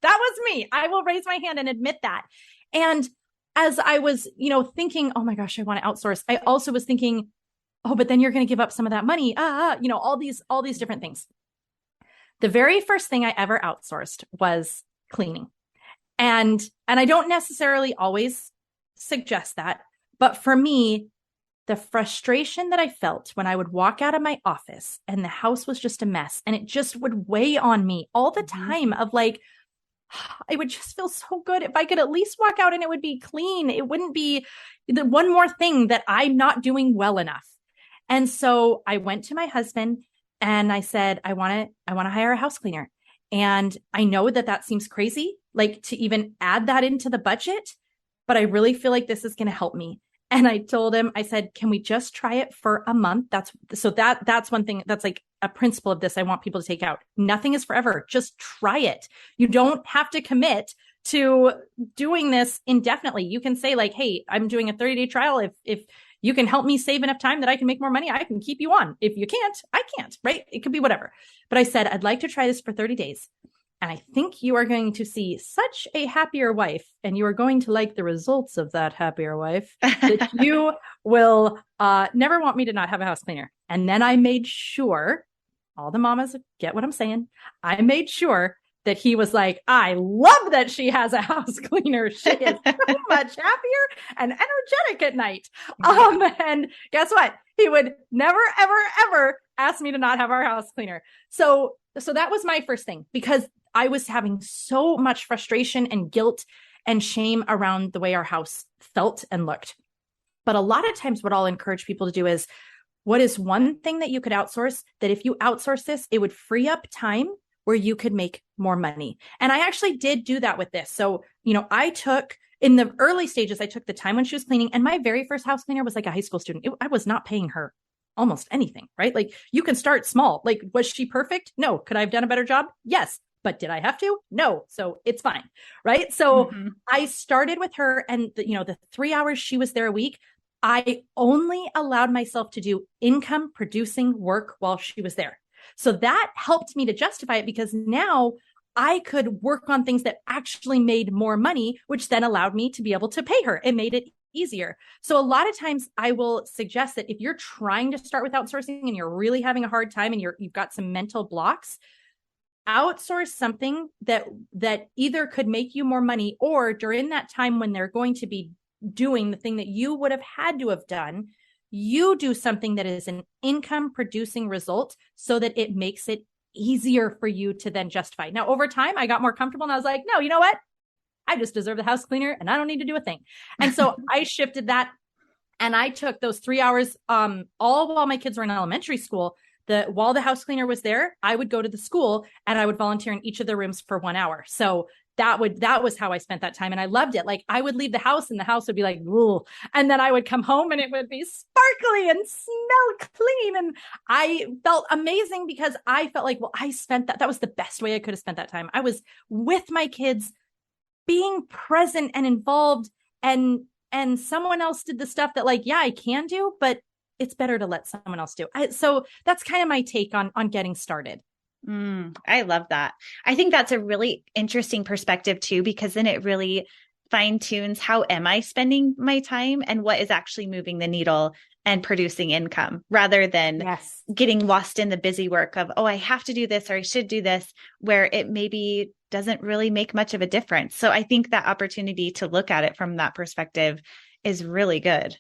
That was me. I will raise my hand and admit that. And as I was, thinking, oh my gosh, I want to outsource, I also was thinking, oh, but then you're going to give up some of that money. All these different things. The very first thing I ever outsourced was cleaning. And I don't necessarily always suggest that, but for me, the frustration that I felt when I would walk out of my office and the house was just a mess, and it just would weigh on me all the time of like, I would just feel so good if I could at least walk out and it would be clean. It wouldn't be the one more thing that I'm not doing well enough. And so I went to my husband and I said, I want to hire a house cleaner. And I know that seems crazy, like to even add that into the budget, but I really feel like this is going to help me. And I told him, I said, can we just try it for a month? That's one thing that's like a principle of this I want people to take out. Nothing is forever. Just try it. You don't have to commit to doing this indefinitely. You can say like, hey, I'm doing a 30-day trial. If you can help me save enough time that I can make more money, I can keep you on. If you can't, I can't, right? It could be whatever. But I said, I'd like to try this for 30 days. And I think you are going to see such a happier wife, and you are going to like the results of that happier wife, that you will never want me to not have a house cleaner. And then I made sure, all the mamas get what I'm saying, I made sure that he was like, I love that she has a house cleaner. She is so much happier and energetic at night. And guess what? He would never, ever, ever ask me to not have our house cleaner. So that was my first thing, because I was having so much frustration and guilt and shame around the way our house felt and looked. But a lot of times what I'll encourage people to do is, what is one thing that you could outsource, that if you outsource this, it would free up time where you could make more money? And I actually did do that with this. So, I took, in the early stages, I took the time when she was cleaning, and my very first house cleaner was like a high school student. I was not paying her almost anything, right? Like, you can start small. Like, was she perfect? No. Could I have done a better job? Yes. But did I have to? No. So it's fine. Right. So I started with her, and the 3 hours she was there a week, I only allowed myself to do income producing work while she was there. So that helped me to justify it, because now I could work on things that actually made more money, which then allowed me to be able to pay her. It made it easier. So a lot of times I will suggest that if you're trying to start with outsourcing and you're really having a hard time and you've got some mental blocks, outsource something that either could make you more money, or during that time when they're going to be doing the thing that you would have had to have done, you do something that is an income producing result, so that it makes it easier for you to then justify. Now, over time, I got more comfortable and I was like, no, you know what? I just deserve the house cleaner and I don't need to do a thing. And so I shifted that, and I took those 3 hours, all while my kids were in elementary school. While the house cleaner was there, I would go to the school and I would volunteer in each of the rooms for 1 hour. So that was how I spent that time. And I loved it. Like, I would leave the house and the house would be like, ooh, and then I would come home and it would be sparkly and smell clean. And I felt amazing, because I felt like, well, I spent that was the best way I could have spent that time. I was with my kids, being present and involved, and someone else did the stuff that, like, yeah, I can do, but it's better to let someone else do. So that's kind of my take on getting started. I love that. I think that's a really interesting perspective too, because then it really fine tunes, how am I spending my time and what is actually moving the needle and producing income, rather than getting lost in the busy work of, oh, I have to do this or I should do this, where it maybe doesn't really make much of a difference. So I think that opportunity to look at it from that perspective is really good.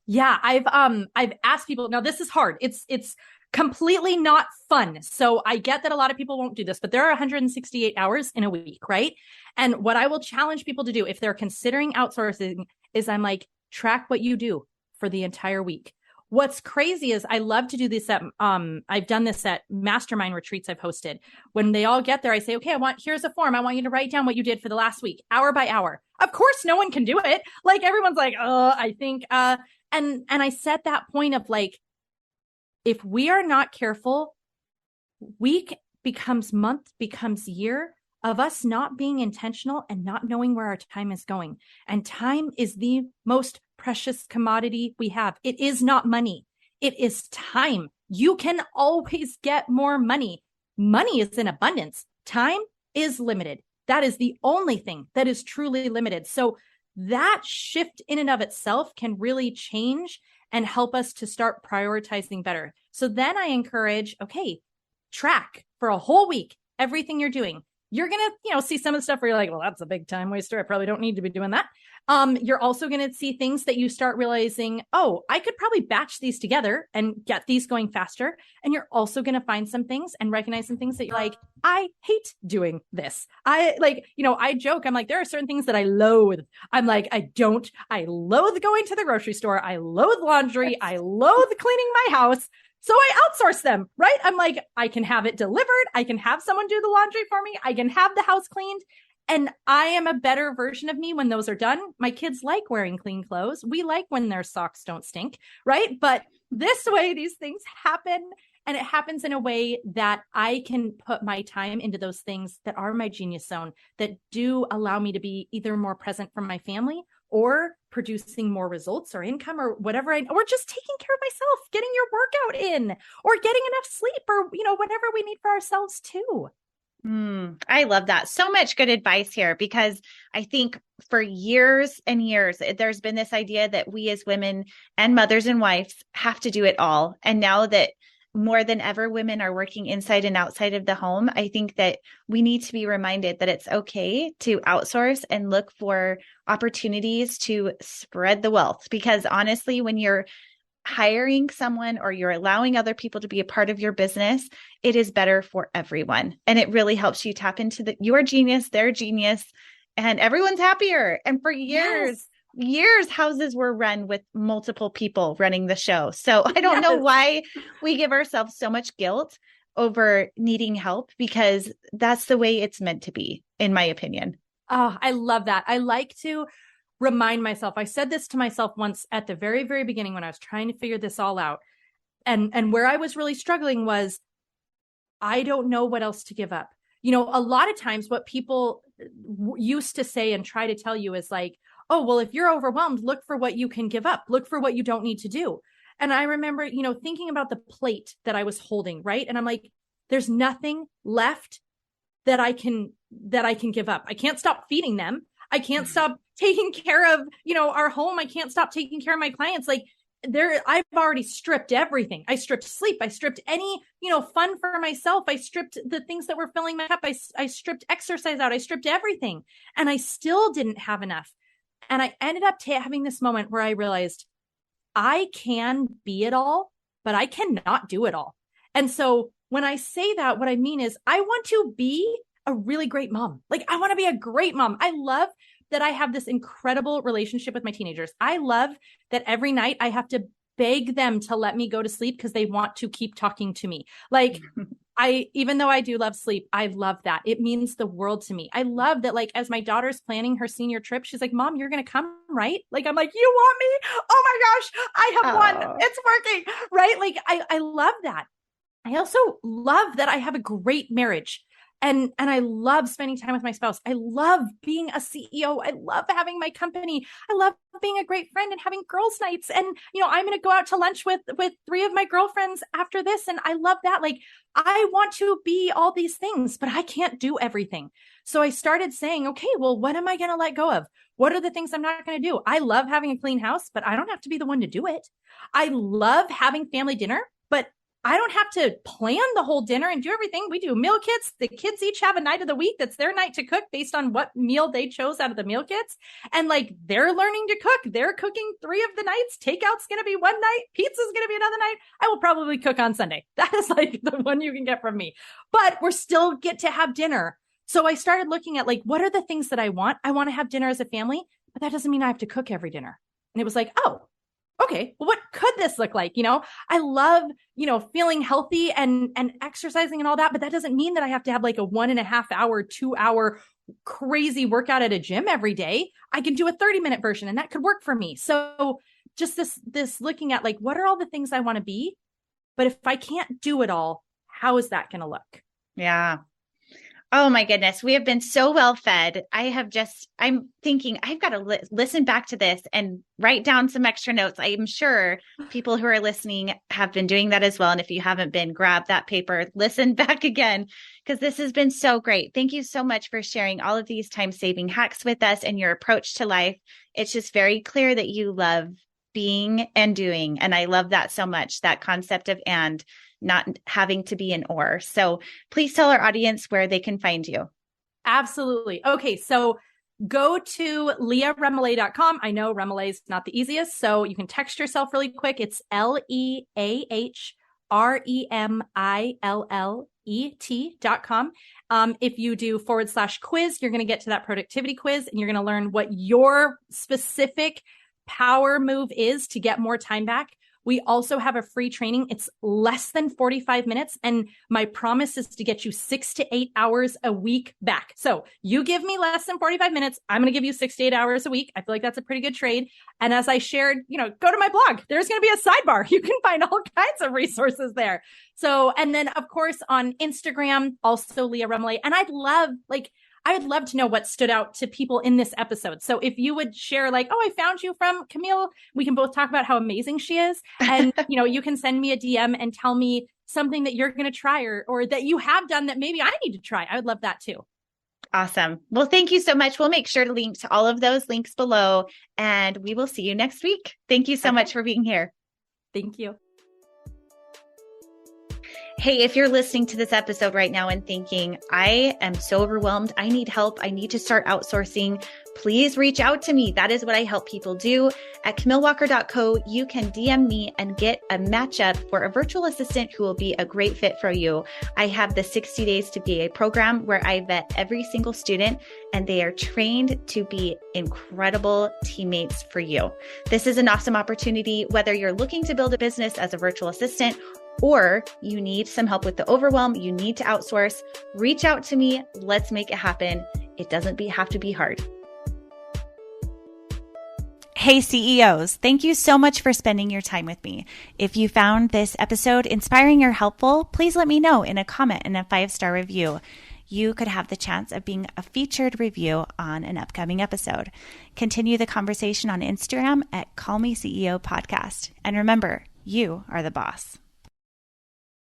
Yeah, I've asked people. Now, this is hard. It's completely not fun. So I get that a lot of people won't do this, but there are 168 hours in a week, right? And what I will challenge people to do if they're considering outsourcing is, I'm like, track what you do for the entire week. What's crazy is I love to do this at, I've done this at mastermind retreats I've hosted. When they all get there, I say, okay, here's a form. I want you to write down what you did for the last week, hour by hour. Of course, no one can do it. Like, everyone's like, I think, and I set that point of like, if we are not careful, week becomes month, becomes year of us not being intentional and not knowing where our time is going. And time is the most precious commodity we have. It is not money. It is time. You can always get more money. Money is in abundance. Time is limited. That is the only thing that is truly limited. So that shift in and of itself can really change and help us to start prioritizing better. So then I encourage, okay, track for a whole week everything you're doing. you're going to, see some of the stuff where you're like, well, that's a big time waster. I probably don't need to be doing that. You're also going to see things that you start realizing, oh, I could probably batch these together and get these going faster. And you're also going to find some things and recognize some things that you're like, I hate doing this. I joke, I'm like, there are certain things that I loathe. I'm like, I loathe going to the grocery store. I loathe laundry. I loathe cleaning my house. So I outsource them, right? I'm like, I can have it delivered. I can have someone do the laundry for me. I can have the house cleaned. And I am a better version of me when those are done. My kids like wearing clean clothes. We like when their socks don't stink, right? But this way, these things happen. And it happens in a way that I can put my time into those things that are my genius zone, that do allow me to be either more present for my family or producing more results or income or whatever, or just taking care of myself, getting your workout in or getting enough sleep or, whatever we need for ourselves too. I love that. So much good advice here, because I think for years and years, there's been this idea that we as women and mothers and wives have to do it all. And now that more than ever, women are working inside and outside of the home, I think that we need to be reminded that it's okay to outsource and look for opportunities to spread the wealth. Because honestly, when you're hiring someone or you're allowing other people to be a part of your business, it is better for everyone. And it really helps you tap into your genius, their genius, and everyone's happier. And for years, houses were run with multiple people running the show. So I don't know why we give ourselves so much guilt over needing help, because that's the way it's meant to be, in my opinion. Oh, I love that. I like to remind myself. I said this to myself once at the very, very beginning when I was trying to figure this all out. And where I was really struggling was, I don't know what else to give up. A lot of times what people used to say and try to tell you is like, oh, well, if you're overwhelmed, look for what you can give up. Look for what you don't need to do. And I remember, thinking about the plate that I was holding, right? And I'm like, there's nothing left that I can give up. I can't stop feeding them. I can't stop taking care of, our home. I can't stop taking care of my clients. Like I've already stripped everything. I stripped sleep. I stripped any, fun for myself. I stripped the things that were filling my cup. I stripped exercise out. I stripped everything. And I still didn't have enough. And I ended up having this moment where I realized I can be it all, but I cannot do it all. And so when I say that, what I mean is I want to be a really great mom. Like I want to be a great mom. I love that I have this incredible relationship with my teenagers. I love that every night I have to beg them to let me go to sleep because they want to keep talking to me. Like even though I do love sleep, I love that. It means the world to me. I love that, like, as my daughter's planning her senior trip, she's like, Mom, you're going to come, right? Like, I'm like, you want me? Oh my gosh, I have won. It's working, right? Like, I love that. I also love that I have a great marriage. And I love spending time with my spouse. I love being a CEO. I love having my company. I love being a great friend and having girls' nights. And, I'm going to go out to lunch with 3 of my girlfriends after this. And I love that. Like, I want to be all these things, but I can't do everything. So I started saying, okay, well, what am I going to let go of? What are the things I'm not going to do? I love having a clean house, but I don't have to be the one to do it. I love having family dinner, but I don't have to plan the whole dinner and do everything. We do meal kits. The kids each have a night of the week that's their night to cook based on what meal they chose out of the meal kits. And like, they're learning to cook. They're cooking 3 of the nights. Takeout's going to be one night. Pizza's going to be another night. I will probably cook on Sunday. That is like the one you can get from me. But we're still get to have dinner. So I started looking at like, what are the things that I want? I want to have dinner as a family, but that doesn't mean I have to cook every dinner. And it was like, oh, okay, well, what could this look like? I love, feeling healthy and exercising and all that, but that doesn't mean that I have to have like a 1.5 hour, 2 hour crazy workout at a gym every day. I can do a 30-minute version and that could work for me. So just this looking at like, what are all the things I want to be? But if I can't do it all, how is that going to look? Yeah. Oh my goodness. We have been so well fed. I'm thinking I've got to listen back to this and write down some extra notes. I'm sure people who are listening have been doing that as well. And if you haven't been, grab that paper, listen back again, because this has been so great. Thank you so much for sharing all of these time-saving hacks with us and your approach to life. It's just very clear that you love being and doing. And I love that so much, that concept of and not having to be an or. So please tell our audience where they can find you. Absolutely. Okay. So go to leahremillet.com. I know Remillet is not the easiest, so you can text yourself really quick. It's Leahremillet.com. If you do /quiz, you're going to get to that productivity quiz and you're going to learn what your specific power move is to get more time back. We also have a free training. It's less than 45 minutes. And my promise is to get you 6 to 8 hours a week back. So you give me less than 45 minutes. I'm going to give you 6 to 8 hours a week. I feel like that's a pretty good trade. And as I shared, go to my blog. There's going to be a sidebar. You can find all kinds of resources there. So, and then of course on Instagram, also Leah Remillet. And I would love to know what stood out to people in this episode. So if you would share I found you from Camille, we can both talk about how amazing she is. And, you can send me a DM and tell me something that you're going to try or that you have done that maybe I need to try. I would love that too. Awesome. Well, thank you so much. We'll make sure to link to all of those links below and we will see you next week. Thank you so much for being here. Thank you. Hey, if you're listening to this episode right now and thinking, I am so overwhelmed, I need help, I need to start outsourcing, please reach out to me. That is what I help people do. At camillewalker.co, you can DM me and get a matchup for a virtual assistant who will be a great fit for you. I have the 60 Days to BA program where I vet every single student and they are trained to be incredible teammates for you. This is an awesome opportunity, whether you're looking to build a business as a virtual assistant or you need some help with the overwhelm, you need to outsource, reach out to me. Let's make it happen. It doesn't have to be hard. Hey CEOs, thank you so much for spending your time with me. If you found this episode inspiring or helpful, please let me know in a comment and a 5-star review. You could have the chance of being a featured review on an upcoming episode. Continue the conversation on Instagram at Call Me CEO Podcast. And remember, you are the boss.